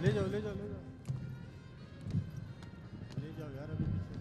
ले जाओ ले जाओ ले जाओ ले जाओ यार अभी पीछे।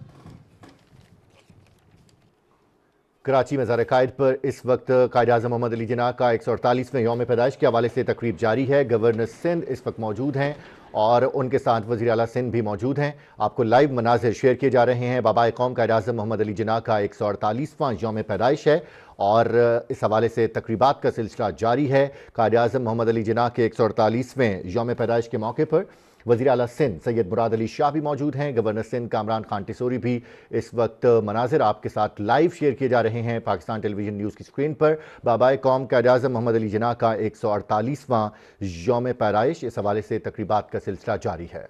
कराची मज़ार कायद पर इस वक्त कायद-ए-आज़म मोहम्मद अली जिन्ना का 148वें यौम पैदाइश के हवाले से तकरीब जारी है। गवर्नर सिंध इस वक्त मौजूद हैं और उनके साथ वज़ीर आला सिंध भी मौजूद हैं। आपको लाइव मनाज़िर शेयर किए जा रहे हैं। बाबाए कौम कायद-ए-आज़म मोहम्मद अली जिन्ना का 148वां यौम पैदाइश है और इस हवाले से तकरीबात का सिलसिला जारी है। कायद-ए-आज़म मोहम्मद अली जिन्ना के 148वें यौम पैदाइश के मौके पर वज़ीर आला सिंध सैयद मुराद अली शाह भी मौजूद हैं। गवर्नर सिंध कामरान खान टिसोरी भी इस वक्त मनाजिर आपके साथ लाइव शेयर किए जा रहे हैं पाकिस्तान टेलीविजन न्यूज़ की स्क्रीन पर। बाबाए कौम कायद-ए-आज़म मोहम्मद अली जिन्ना का 148वां यौम पैदाइश, इस हवाले से तकरीबात का सिलसिला जारी है।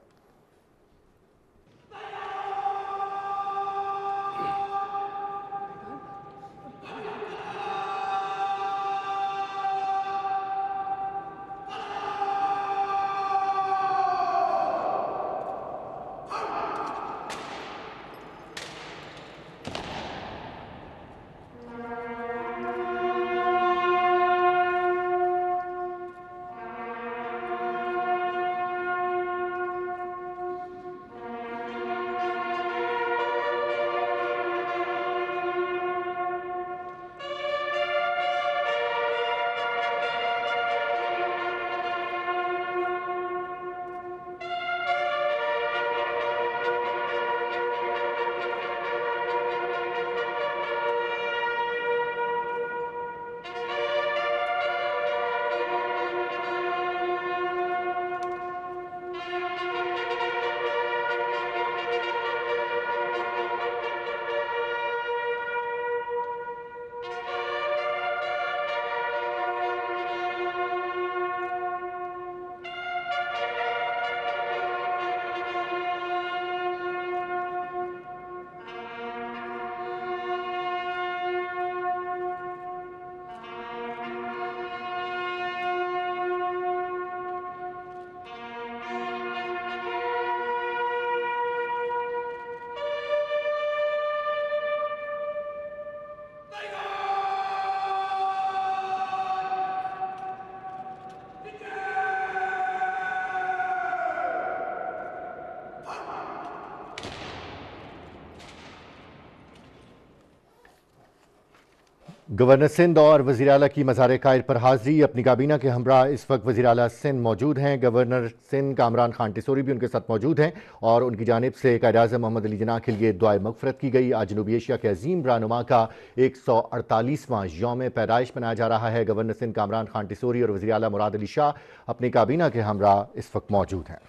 गवर्नर सिंध और वज़ीर आला की मज़ार कायद पर हाज़री। अपनी काबीना के हमरा इस वक्त वज़ीर आला सिंध मौजूद हैं। गवर्नर सिंध कामरान खान टिसोरी भी उनके साथ मौजूद हैं और उनकी जानिब से कायद-ए-आज़म मोहम्मद अली जिन्ना के लिए दुआए मग़फ़िरत की गई। आज जनूबी एशिया के अजीम रहनुमा का 148वां यौम पैदाइश मनाया जा रहा है। गवर्नर सिंध कामरान खान टिसोरी और वज़ीर आला मुराद अली शाह अपनी काबीना के हमरा इस वक्त मौजूद हैं।